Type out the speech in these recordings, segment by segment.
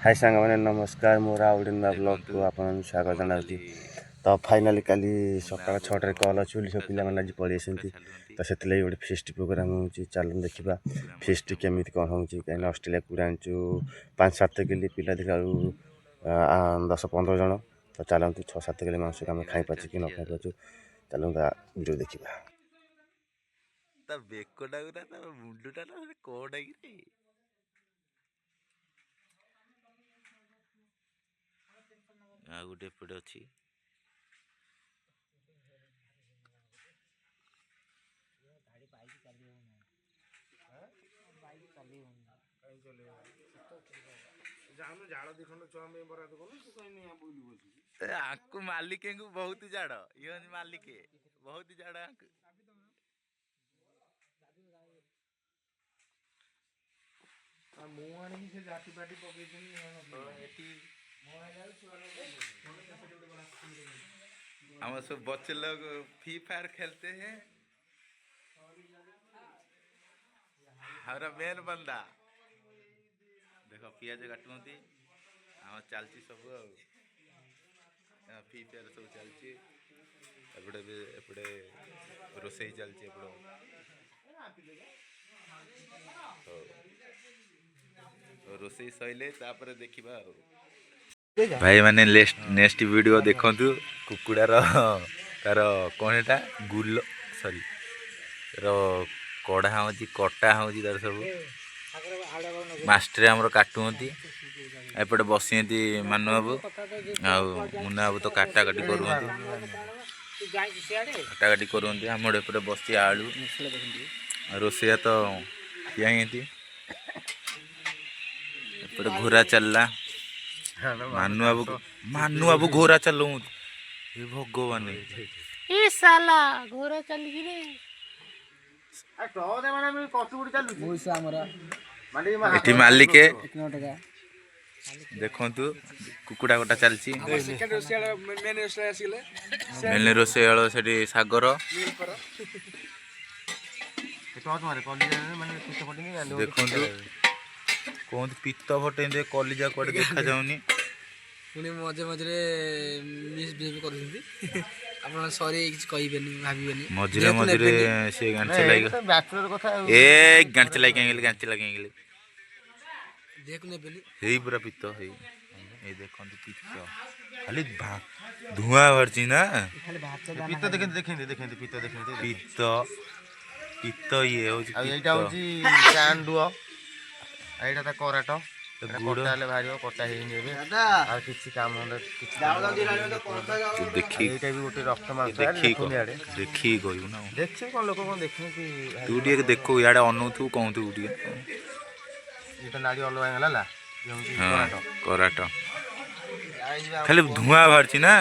हाय सांग मैंने नमस्कार मोर आउडिन ब्लॉग को आप स्वागत जनावती। तो फाइनाली काली सकाल 6टार कल अच्छी बोली सब पिला आज पलि तो से गोटे फेस्ट प्रोग्राम हो चल देखा फेस्ट केमी कौन हो कहीं ऑस्ट्रेलिया पूरा आनचु 5-7 किलो पिला देखा 10-15 जन तो चलती 6-7 किलो मांस आम खाई पार्छ कि न खाई पार्छ चलता वीडियो देखा। गोटे एपटे अच्छी आंकु मालिके को बहुत जाड़ ये मालिके बहुत जाड़ आंकु हम सब बच्चे लोग फ्री फायर खेलते हैं। हमारा मेन बंदा देखो पियाज काटुंती हम चलती सब फ्री फायर सब चलती एपटे रोसई चलती रोसई सैले तापर देखा भाई मैंने नेक्स्ट वीडियो देखंतु कुकुड़ार तार कौन है गुल सॉरी रो कड़ा हो कटा हो तार सब मास्टर आमर काटुंती एपटे बसी मानु बाबू आ मुन्ना बाबू तो काटा काटी करती आम एपटे बसी आलू रोसैया तो किए एपटे घोरा चलला मानु बाबू घोरा चलू भगवान साला घोरा चल ये मालिके देखु कुकुड़ा गोटा चलती मेन रोसैयाल से सागर देखु कहते पित्त फटे कलिजा कड़े देखा जाऊनी पुणी मजे मझे मिसबिहेव कर सरी कहे मझे मझे से गांचे लगे ए गांचे लगे गांचे लगे देख ने पूरा पित्त है ये देखो पित्त खाली धुआं बाहरी ना पित्त देखें पित्त पित्त पित्त ये चांदुआ एटा कराट गुड़ भारी कटा किसी काम देखी गोटे रक्त मांस देखी कहू ना देखिए कौन लोग कौन देखे तू देखो इे अनौथु कहतु नाड़ी अलग गला हाँ कराट खाली धुआं बाहरी ना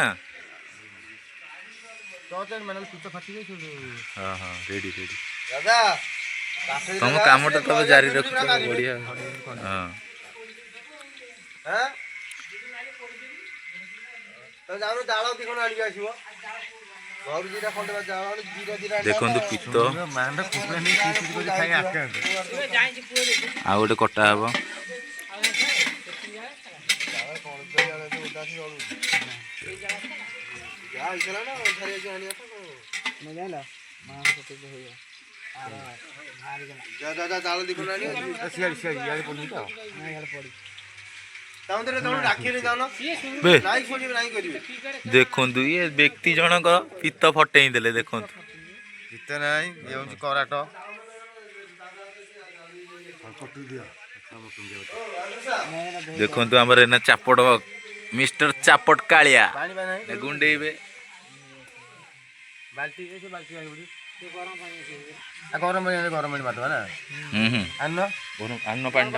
हाँ हाँ रेडी रेडी तुम काम तब जारी रख बढ़िया हाँ देखु पित्त आ गोटे कटा हम देखु ये व्यक्ति जनक पित्त फटे देले देखु पित्त नाई कराट देखु आमर एना चापट मिस्टर चापट कालिया गुंडेबे गरम गरम मारद ना अन्न पानी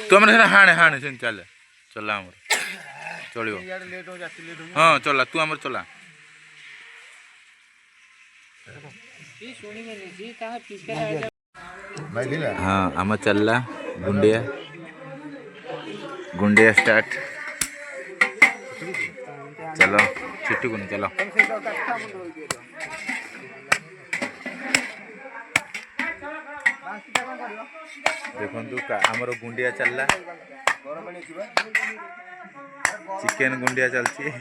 तुम हाणे हाणे से चल चला चलो हाँ चला तू आमर चला हाँ आम चलला गुंडिया गुंडिया स्टार्ट चलो छुट्टी को चलो देखु आमर गुंडिया चलला चिकेन गुंडिया चलती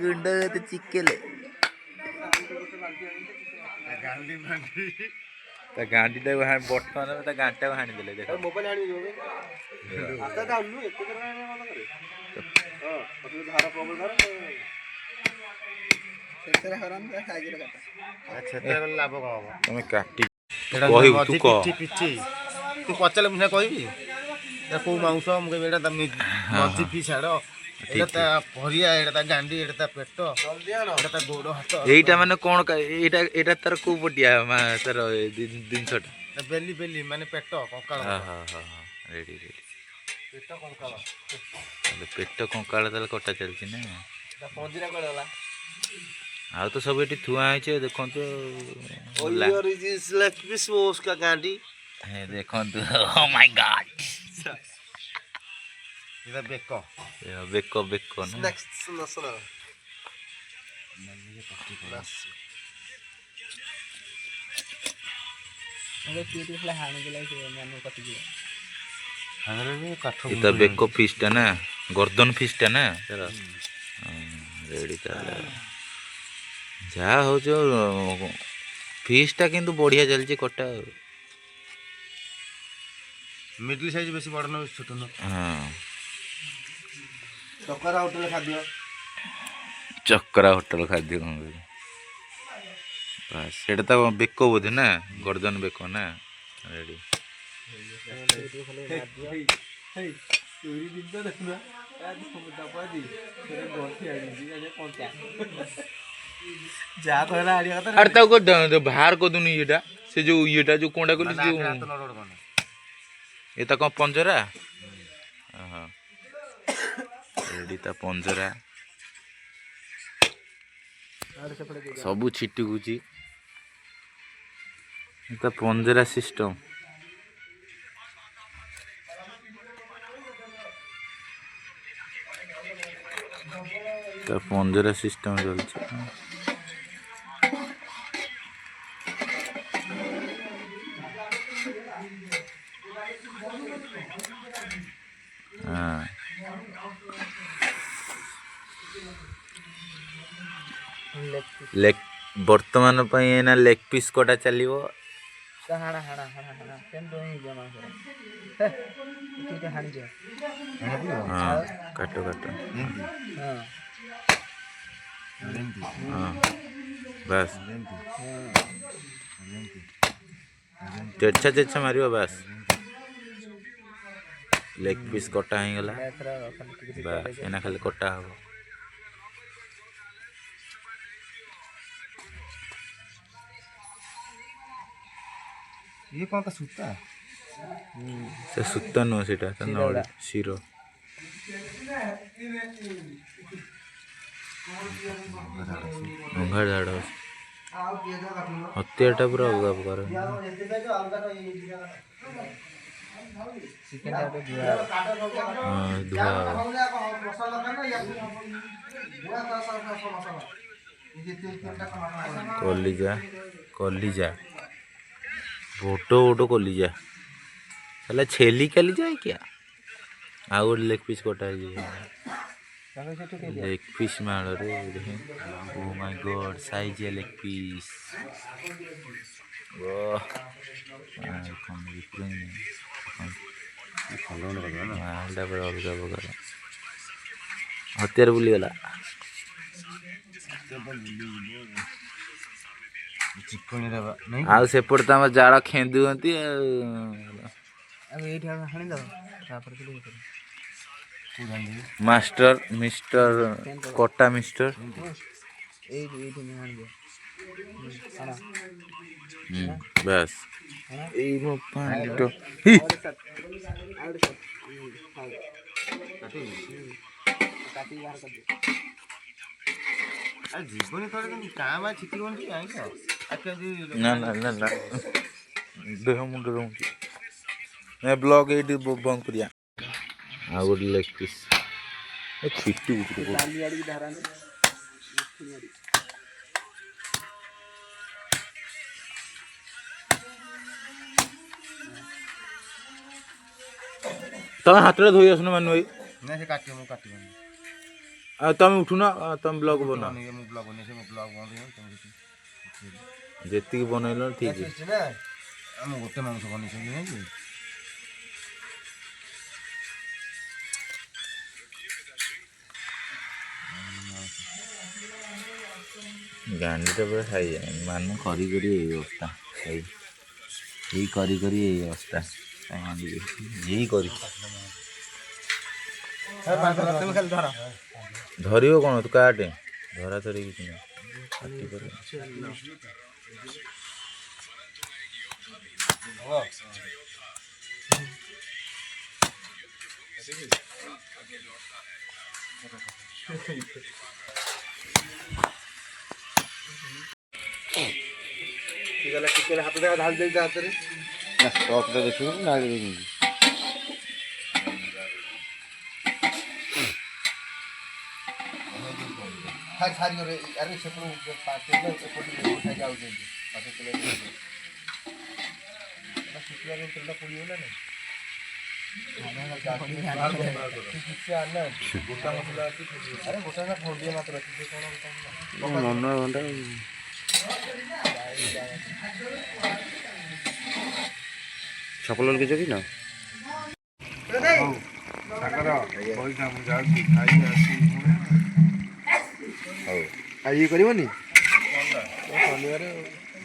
गुंड चिकेन गांडी बर्तमान गांटा को हाणी देले देखो ଲାଭ କଣ ହବ तुम काटी କହିବୁ ତୁ କହ ପିଠି ତୁ ପଚାରିଲେ ମୁଁ କହିବି ଏଟା କୋଉ ମାଂସ ମୁଁ କହିବି ଏଟା ତା ମଝି ପିସ୍ ଆଡ ଏଟା ତା ପରିଆ ଏଟା ତା ଗାଣ୍ଡି ଏଟା ତା ପେଟ ଏଟା ତା ଗୋଡ ହାତ ଏଇଟା ମାନେ କଣ ଏଇଟା ତାର କୋଉ ପଟିଆ ତାର ଜିନିଷଟା ବେଲି ବେଲି ମାନେ ପେଟ କଙ୍କାଳ ରେଡି ରେଡି ପେଟ କଙ୍କାଳ ପେଟ କଙ୍କାଳ ତାହେଲେ କଟା ଚାଲିଛି ନା ପଞ୍ଜିରା କୁଆଡେ ଗଲା ଆଉ ତ ସବୁ ଏଠି ଥୁଆ ହେଇଛି ଦେଖନ୍ତୁ ଦେଖନ୍ତୁ ଓ ମାଇ ଗଡ ବେକ ବେକ ବେକ ନା এটা ବେକ ଫିସ୍ଟା ନା ଗର୍ଦନ ଫିସ୍ଟା ନା ତାର ରେଡି ତାହେଲେ ଯାହା ହଉଛି ଫିସ୍ଟା କିନ୍ତୁ ବଢିଆ ଚାଲିଛି କଟା ମିଡିଲ ସାଇଜ ବେଶୀ ବଡ ନୁହଁ ଛୋଟ ନୁହଁ ହଁ ଚକରା ହୋଟେଲ ଖାଦ୍ୟ ଚକରା ହୋଟେଲ ଖାଦ୍ୟ କଣ ବାସ୍ ସେଇଟା ତ ବେକ ବୋଧେ ନା ଗର୍ଦନ ବେକ ନା ରେଡି ଆରେ ତାକୁ ବାହାର କରିଦୁନି ଇଏଟା ସେ ଯୋଉ ଇଏଟା ଯୋଉ କଣଟା କହିଲି ଯୋଉ ଏଟା କଣ ପଞ୍ଜରା ରେଡି ତା ପଞ୍ଜରା ସବୁ ଛିଟିକୁଛି ତା ପଞ୍ଜରା ସିଷ୍ଟମ ତା ପଞ୍ଜରା ସିଷ୍ଟମ ଚାଲିଛି ଲେग ବର୍ତ୍ତମାନ ପାଇଁ ଏନା ଲେଗ ପିସ୍ କଟା ଚାଲିବ କାଟ କାଟ ବାସ୍ ଚେଚ୍ଛା ଚେଚ୍ଛା ମାରିବ ବାସ୍ ଲେଗ ପିସ୍ କଟା ହେଇଗଲା ବାସ୍ ଏନା ଖାଲି କଟା ହବ ये कौन का सूता से सूता नुह सीटा शिरो अंगार झाड़ हत्याटा पूरा अलगा प्रकार कलिजा कलिजा फोटो वोटो कलिजा साला छेली कलिजा है क्या आउ लेग पीस कटा लेग पीस मार रे ओ माय गॉड साइज है लेग पीस वाह कौन डिफरेंट अलगा प्रकार हत्यार बुली गला आउ सेपट तो आम जाल खेदु मास्टर मिस्टर कटा मिस्टर बस जीवन काम ना ना ना ना देह मुंड रोची मैं ब्लॉग एडी बंद करिया आ गुड लेग पीस ए छिट्टू ତମେ ହାତରେ ଧୋଇ ଆସୁନ ମାନୁ ଭାଇ। ନା ସେ କାଟିବ ମୁଁ କାଟିବନି। ଆଉ ତମେ ଉଠୁନ ତମେ ବ୍ଲଗ ବନାଅ। ମୁଁ ବ୍ଲଗ ବନେଇ ସେ ମୋ ବ୍ଲଗ ବନ୍ଦ ହେଇଗଲା ଯେତିକି ବନେଇଲ ଠିକ। ନା ମୁଁ ଗୋଟେ ମାଂସ ବନେଇଥିଲି ନାଇଁ ଗାଣ୍ଡିଟା ପୁରା ଖାଇଯାଏ ମାନ କରି କରି ଏଇ ଅବସ୍ଥା ଏଇ କରି କରି ଏଇ ଅବସ୍ଥା ଏଇ କରି ଧରିବ କ'ଣ ତୁ କାଟେ ଧରା ଧରି କିଛି ନାହିଁ। ଟିକେ ହାତ ଦେଖା ଢାଳି ଦେଇଛି ହାତରେ ନା ସ୍ପଟଟା ଦେଖିବୁ ଢାଳି ଦେଇଛନ୍ତି। ଆରେ ଛପଲ ଲଗେଇଛ କି ନା ଆଉ ଇଏ କରିବନି ଶନିବାର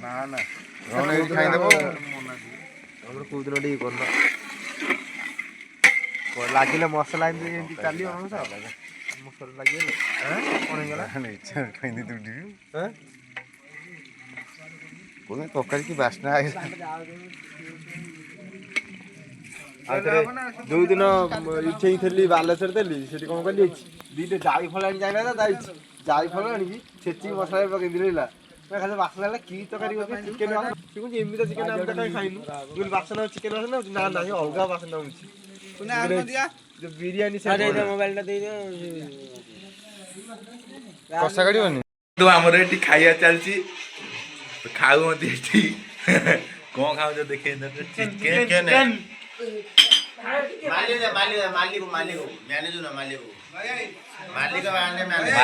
ନା ନା ଖାଇଦେବ କୋଉଦିନ ଟିକେ କର ଲାଗିଲେ ମସଲା ଏମିତି ଏମିତି ଚାଲିବ ମସଲା ଲାଗିଗଲେ କ'ଣ ହେଇଗଲା କୋଉ ତରକାରୀ କି ବାସ୍ନା ଯୋଉଦିନ ଉଠେଇଥିଲି ବାଲେଶ୍ୱର ଥିଲି ସେଠି କ'ଣ କଲି ଦିଟା ଜାଇ ଫଳ ଆଣି ଯାଇନା ଯାଇଛି ଜାଇ ଫଳ ଆଣିକି ଛେଚିକି ମସଲା ପକେଇଥିଲି ହେଲା ଖାଲି ବାସ୍ନା ହେଲା କି ତରକାରୀ ଚିକେନ ଏମିତି ଚିକେନ ଆମେ କାହିଁ ଖାଇନୁ ବାସ୍ନା ଚିକେନ ବାସ୍ନା ହଉଛି ନା ନାହିଁ ଅଲଗା ବାସ୍ନା ହଉଛି ବିରିୟାନୀ ମୋବାଇଲଟା ଦେଇଦିଅ କଷା କାଢିବନି ଆମର ଏଠି ଖାଇବା ଚାଲିଛି ଖାଉଛନ୍ତି ଏଠି କ'ଣ ଖାଉଛ ଦେଖେଇ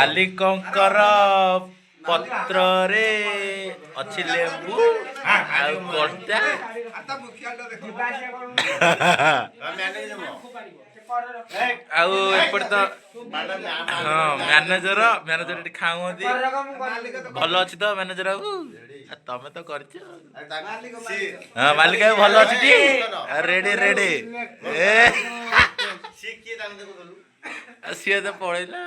ମାଲିକଙ୍କର ପତ୍ରରେ ଅଛି ଲେମ୍ବୁ ଆଉ କର୍ତ୍ତା ଆଉ ଏପଟେ ତ ହଁ ମ୍ୟାନେଜର ଏଠି ଖାଉଛନ୍ତି ଭଲ ଅଛି ତ ମ୍ୟାନେଜର ବାବୁ ତମେ ତ କରିଛ ହଁ ମାଲିକ ଭଲ ଅଛି ଟି ରେଡି ରେଡି ସିଏ ତ ପଳେଇଲା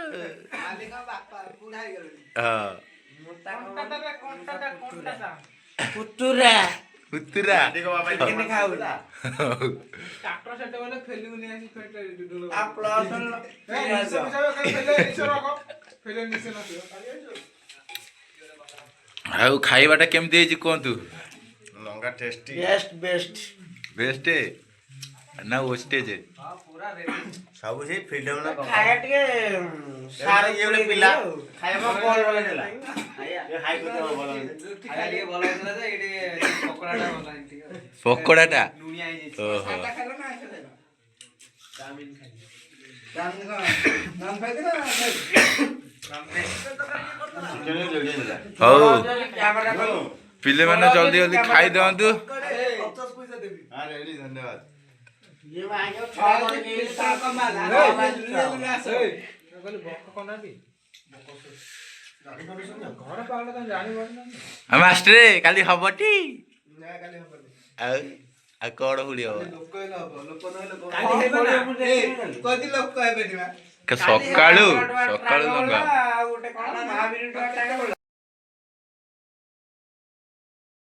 ପୁତୁରା ପୁତୁରା ଆଉ ଖାଇବାଟା କେମିତି ହେଇଛି କୁହନ୍ତୁ ଲଙ୍ଗା ଟେଷ୍ଟି ବେଷ୍ଟ ନା ୱେଷ୍ଟେଜ ସବୁ ସେଇ ଫ୍ରିଡମ ନା ଖାଇବା ଟିକେ ସାର ଇଏ ଗୋଟେ ପିଲା ଖାଇବା ଭଲ ରହିଥିଲା ହାଇ କଥା ଭଲ ଖାଇବା ଟିକେ ଭଲ ହେଇଥିଲା ଯେ ଏଇଠି ପକୋଡାଟା ଭଲ ହେଇଥିଲା ପକୋଡାଟା ଲୁଣିଆ ହେଇଯାଇଛି ଓହୋ ସାଦା ଖାଇଲ ନା ଖାଇଲ ଚାଉମିନ ଖାଇଲି ଚାଉମିନ ନାମ ଖାଇଦେଲା ହଉ ପିଲାମାନେ ଜଲ୍ଦି ଜଲ୍ଦି ଖାଇ ଦିଅନ୍ତୁ ଧନ୍ୟବାଦ ମାଷ୍ଟରେ କାଲି ହବଟି ଆଉ କଣ ହୁଳି ହବ ସକାଳୁ ସକାଳୁ